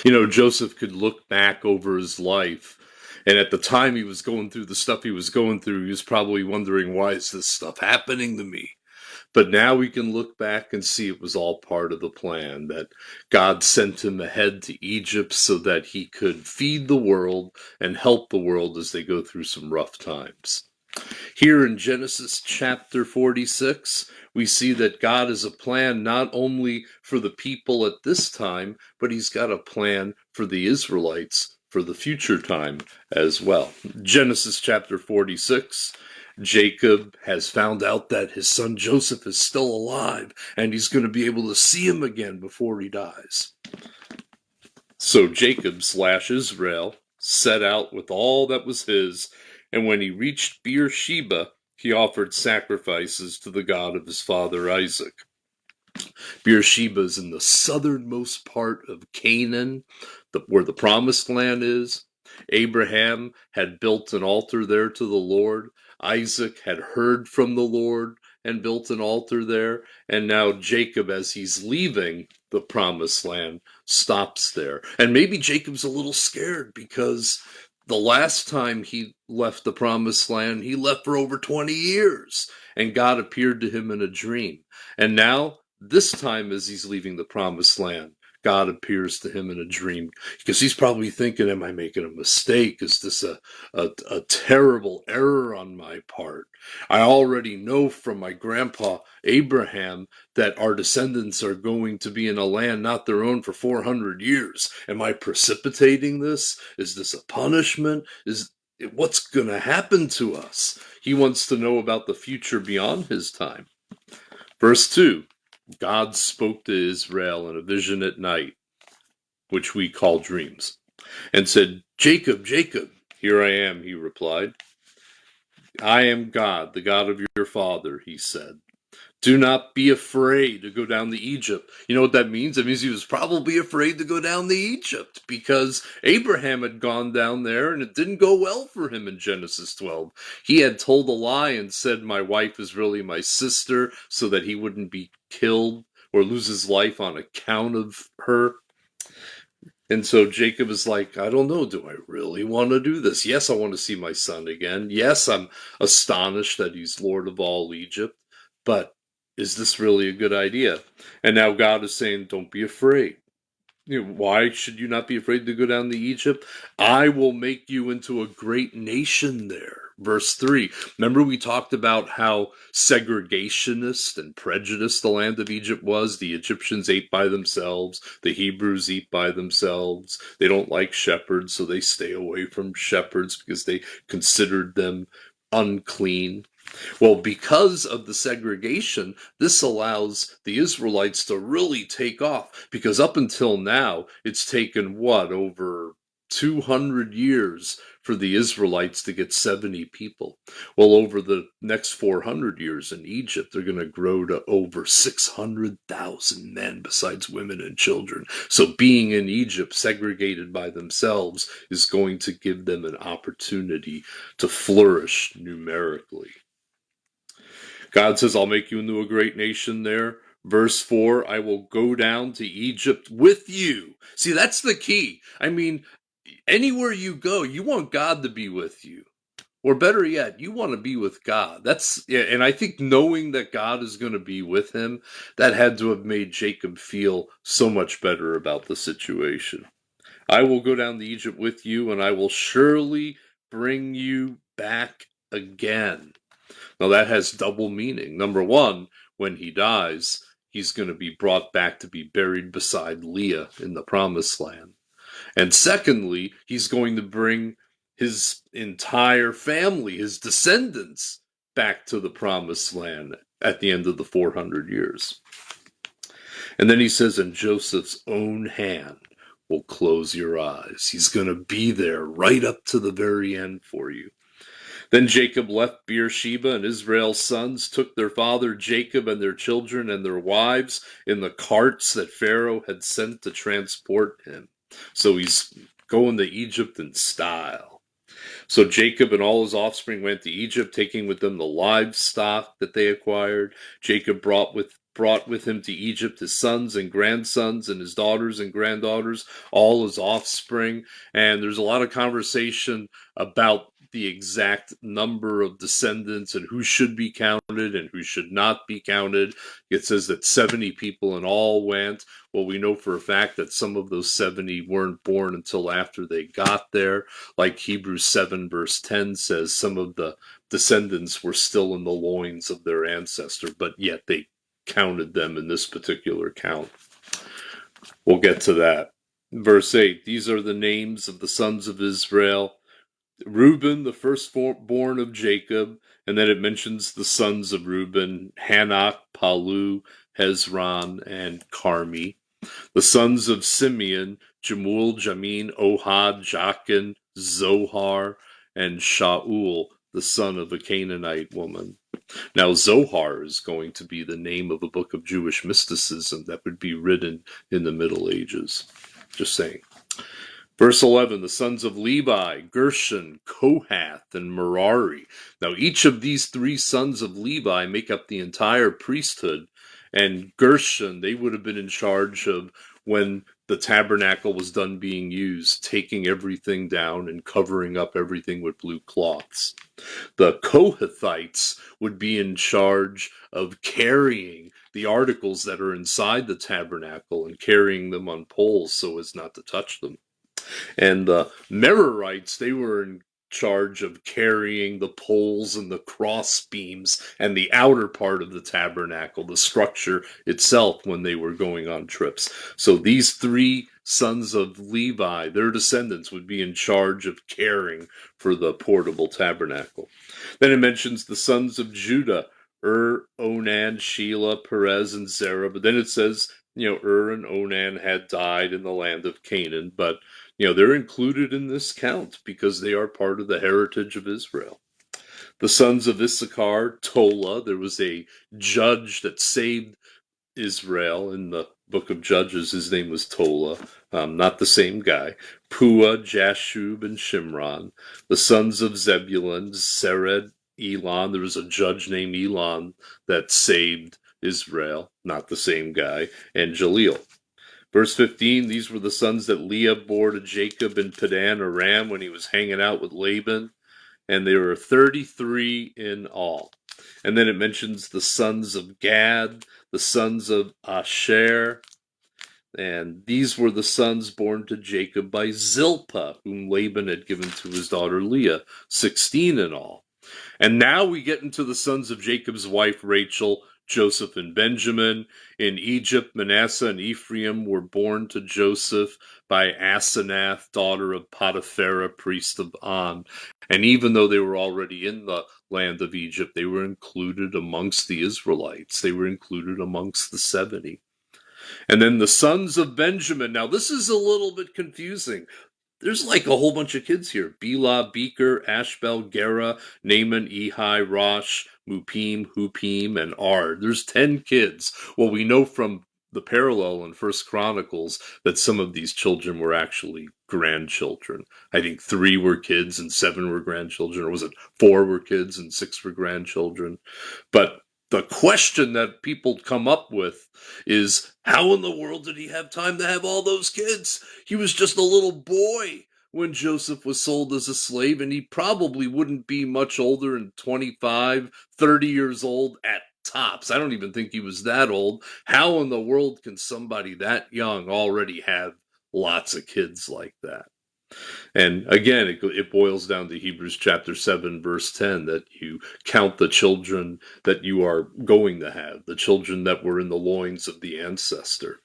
Joseph could look back over his life, and at the time he was going through the stuff he was going through, he was probably wondering, why is this stuff happening to me? But now we can look back and see it was all part of the plan, that God sent him ahead to Egypt so that he could feed the world and help the world as they go through some rough times. Here in Genesis chapter 46, we see that God has a plan not only for the people at this time, but he's got a plan for the Israelites for the future time as well. Genesis chapter 46, Jacob has found out that his son Joseph is still alive, and he's going to be able to see him again before he dies. So Jacob / Israel set out with all that was his, and when he reached Beersheba, he offered sacrifices to the God of his father Isaac. Beersheba is in the southernmost part of Canaan, where the promised land is. Abraham had built an altar there to the Lord. Isaac had heard from the Lord and built an altar there. And now Jacob, as he's leaving the promised land, stops there. And maybe Jacob's a little scared because the last time he left the promised land, he left for over 20 years, and God appeared to him in a dream. And now, this time as he's leaving the promised land, God appears to him in a dream, because he's probably thinking, am I making a mistake? Is this a terrible error on my part? I already know from my grandpa Abraham that our descendants are going to be in a land not their own for 400 years. Am I precipitating this? Is this a punishment? What's going to happen to us? He wants to know about the future beyond his time. Verse 2, God spoke to Israel in a vision at night, which we call dreams, and said, Jacob, Jacob. Here I am, he replied. I am God, the God of your father, he said. Do not be afraid to go down to Egypt. You know what that means? It means he was probably afraid to go down to Egypt because Abraham had gone down there and it didn't go well for him in Genesis 12. He had told a lie and said, my wife is really my sister, so that he wouldn't be killed or lose his life on account of her. And so Jacob is like, I don't know, do I really want to do this? Yes, I want to see my son again. Yes, I'm astonished that he's Lord of all Egypt, but is this really a good idea? And now God is saying, don't be afraid. Why should you not be afraid to go down to Egypt? I will make you into a great nation there. Verse 3. Remember we talked about how segregationist and prejudiced the land of Egypt was? The Egyptians ate by themselves. The Hebrews eat by themselves. They don't like shepherds, so they stay away from shepherds because they considered them unclean. Well, because of the segregation, this allows the Israelites to really take off, because up until now, it's taken, over 200 years for the Israelites to get 70 people. Well, over the next 400 years in Egypt, they're going to grow to over 600,000 men besides women and children. So being in Egypt, segregated by themselves, is going to give them an opportunity to flourish numerically. God says, I'll make you into a great nation there. Verse 4, I will go down to Egypt with you. See, that's the key. I mean, anywhere you go, you want God to be with you. Or better yet, you want to be with God. And I think knowing that God is going to be with him, that had to have made Jacob feel so much better about the situation. I will go down to Egypt with you, and I will surely bring you back again. Now that has double meaning. Number one, when he dies, he's going to be brought back to be buried beside Leah in the promised land. And secondly, he's going to bring his entire family, his descendants, back to the promised land at the end of the 400 years. And then he says, and Joseph's own hand will close your eyes. He's going to be there right up to the very end for you. Then Jacob left Beersheba, and Israel's sons took their father Jacob and their children and their wives in the carts that Pharaoh had sent to transport him. So he's going to Egypt in style. So Jacob and all his offspring went to Egypt, taking with them the livestock that they acquired. Jacob brought with brought with him to Egypt his sons and grandsons and his daughters and granddaughters, all his offspring. And there's a lot of conversation about the exact number of descendants and who should be counted and who should not be counted. It says that 70 people in all went. Well, we know for a fact that some of those 70 weren't born until after they got there. Like Hebrews 7 verse 10 says, some of the descendants were still in the loins of their ancestor, but yet they counted them in this particular count. We'll get to that. Verse 8, these are the names of the sons of Israel. Reuben, the firstborn of Jacob, and then it mentions the sons of Reuben, Hanok, Palu, Hezron, and Carmi. The sons of Simeon, Jemuel, Jamin, Ohad, Jachin, Zohar, and Shaul, the son of a Canaanite woman. Now, Zohar is going to be the name of a book of Jewish mysticism that would be written in the Middle Ages. Just saying. Verse 11, the sons of Levi, Gershon, Kohath, and Merari. Now, each of these three sons of Levi make up the entire priesthood. And Gershon, they would have been in charge of when the tabernacle was done being used, taking everything down and covering up everything with blue cloths. The Kohathites would be in charge of carrying the articles that are inside the tabernacle and carrying them on poles so as not to touch them. And the Merarites, they were in charge of carrying the poles and the cross beams and the outer part of the tabernacle, the structure itself, when they were going on trips. So these three sons of Levi, their descendants, would be in charge of caring for the portable tabernacle. Then it mentions the sons of Judah, Onan, Shelah, Perez, and Zerah. But then it says, and Onan had died in the land of Canaan, but they're included in this count because they are part of the heritage of Israel. The sons of Issachar, Tola, there was a judge that saved Israel in the book of Judges. His name was Tola, not the same guy. Pua, Jashub, and Shimron. The sons of Zebulun, Sered, Elon. There was a judge named Elon that saved Israel, not the same guy. And Jaleel. Verse 15, these were the sons that Leah bore to Jacob in Padan Aram when he was hanging out with Laban, and there were 33 in all. And then it mentions the sons of Gad, the sons of Asher, and these were the sons born to Jacob by Zilpah, whom Laban had given to his daughter Leah, 16 in all. And now we get into the sons of Jacob's wife Rachel, Joseph and Benjamin. In Egypt, Manasseh and Ephraim were born to Joseph by Asenath, daughter of Potipharah, priest of On. And even though they were already in the land of Egypt, they were included amongst the Israelites. They were included amongst the 70. And then the sons of Benjamin. Now, this is a little bit confusing. There's like a whole bunch of kids here. Bela, Becher, Ashbel, Gera, Naaman, Ehi, Rosh, Mupim, Hupim, and Ard. There's 10 kids. Well, we know from the parallel in First Chronicles that some of these children were actually grandchildren. I think 3 were kids and 7 were grandchildren. Or was it 4 were kids and 6 were grandchildren? But the question that people come up with is, how in the world did he have time to have all those kids? He was just a little boy when Joseph was sold as a slave, and he probably wouldn't be much older than 25, 30 years old at tops. I don't even think he was that old. How in the world can somebody that young already have lots of kids like that? And again, it boils down to Hebrews chapter 7, verse 10, that you count the children that you are going to have, the children that were in the loins of the ancestor.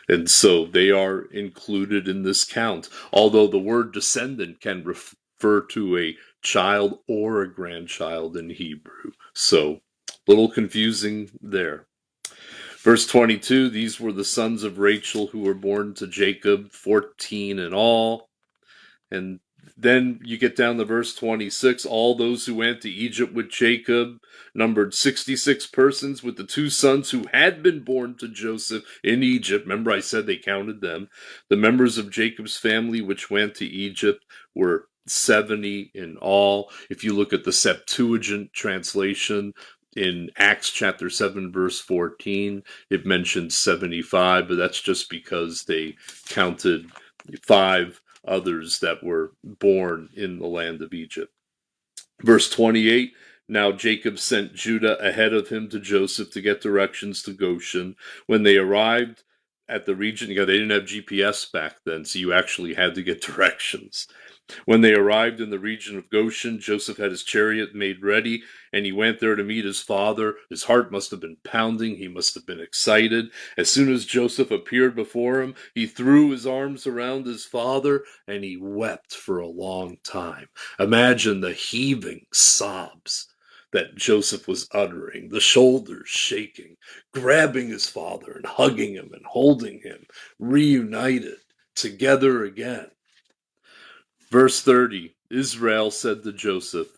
And so they are included in this count, although the word descendant can refer to a child or a grandchild in Hebrew. So, a little confusing there. Verse 22, these were the sons of Rachel who were born to Jacob, 14 in all. And then you get down to verse 26, all those who went to Egypt with Jacob numbered 66 persons, with the 2 sons who had been born to Joseph in Egypt. Remember, I said they counted them. The members of Jacob's family which went to Egypt were 70 in all. If you look at the Septuagint translation, In Acts chapter 7, verse 14, it mentions 75, but that's just because they counted 5 others that were born in the land of Egypt. Verse 28, now Jacob sent Judah ahead of him to Joseph to get directions to Goshen. When they arrived at the region, they didn't have GPS back then, so you actually had to get directions. When they arrived in the region of Goshen, Joseph had his chariot made ready, and he went there to meet his father. His heart must have been pounding. He must have been excited. As soon as Joseph appeared before him, he threw his arms around his father, and he wept for a long time. Imagine the heaving sobs that Joseph was uttering, the shoulders shaking, grabbing his father and hugging him and holding him, reunited, together again. Verse 30, Israel said to Joseph,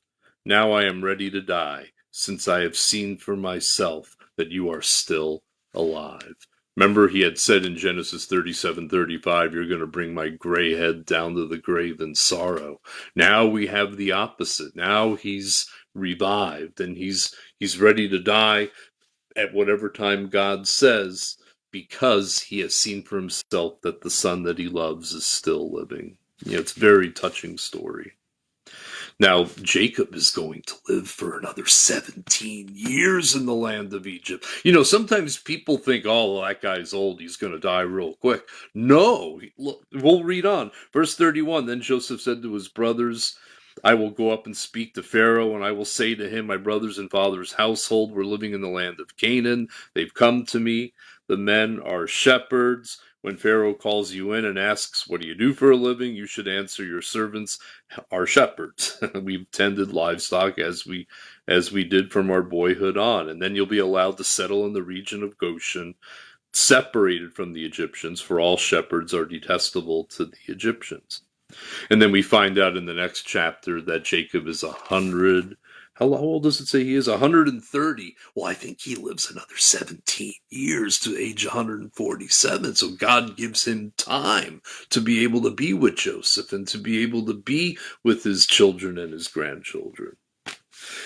now I am ready to die, since I have seen for myself that you are still alive. Remember, he had said in Genesis 37:35, you're going to bring my gray head down to the grave in sorrow. Now we have the opposite. Now he's revived, and he's ready to die at whatever time God says, because he has seen for himself that the son that he loves is still living. It's a very touching story. Now, Jacob is going to live for another 17 years in the land of Egypt. Sometimes people think, oh, that guy's old, he's going to die real quick. No, look, we'll read on. Verse 31, then Joseph said to his brothers, I will go up and speak to Pharaoh, and I will say to him, my brothers and father's household were living in the land of Canaan. They've come to me. The men are shepherds. When Pharaoh calls you in and asks, what do you do for a living? You should answer, your servants are shepherds. We've tended livestock as we did from our boyhood on. And then you'll be allowed to settle in the region of Goshen, separated from the Egyptians, for all shepherds are detestable to the Egyptians. And then we find out in the next chapter that Jacob is 100. How old does it say he is? 130. Well, I think he lives another 17 years to age 147. So God gives him time to be able to be with Joseph and to be able to be with his children and his grandchildren.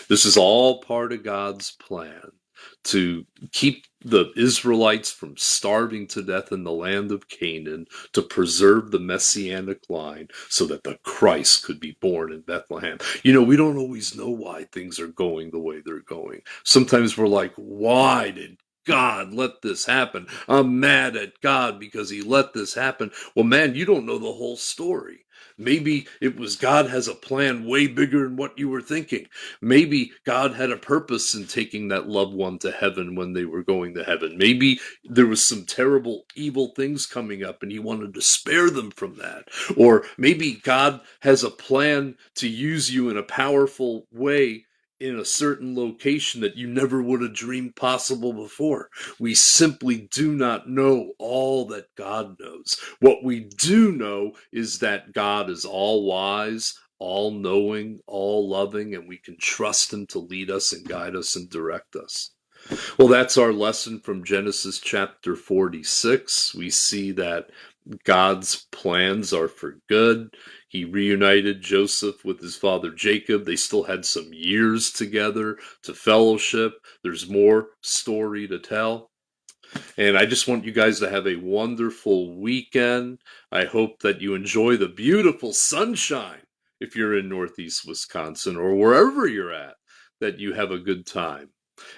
This is all part of God's plan to keep the Israelites from starving to death in the land of Canaan, to preserve the messianic line so that the Christ could be born in Bethlehem. We don't always know why things are going the way they're going. Sometimes we're like, why did God let this happen? I'm mad at God because he let this happen. Well, man, you don't know the whole story. Maybe it was God has a plan way bigger than what you were thinking. Maybe God had a purpose in taking that loved one to heaven when they were going to heaven. Maybe there was some terrible, evil things coming up and he wanted to spare them from that. Or maybe God has a plan to use you in a powerful way in a certain location that you never would have dreamed possible before. We simply do not know all that God knows. What we do know is that God is all wise, all knowing, all loving, and we can trust him to lead us and guide us and direct us. Well, that's our lesson from Genesis chapter 46. We see that God's plans are for good. He reunited Joseph with his father Jacob. They still had some years together to fellowship. There's more story to tell. And I just want you guys to have a wonderful weekend. I hope that you enjoy the beautiful sunshine if you're in Northeast Wisconsin or wherever you're at, that you have a good time.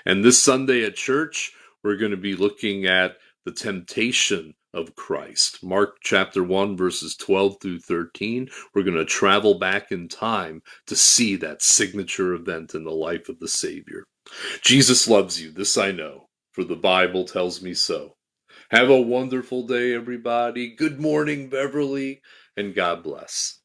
And this Sunday at church, we're going to be looking at the temptation of Christ. Marc chapter 1, verses 12 through 13. We're going to travel back in time to see that signature event in the life of the Savior. Jesus loves you, this I know, for the Bible tells me so. Have a wonderful day, everybody. Good morning, Beverly, and God bless.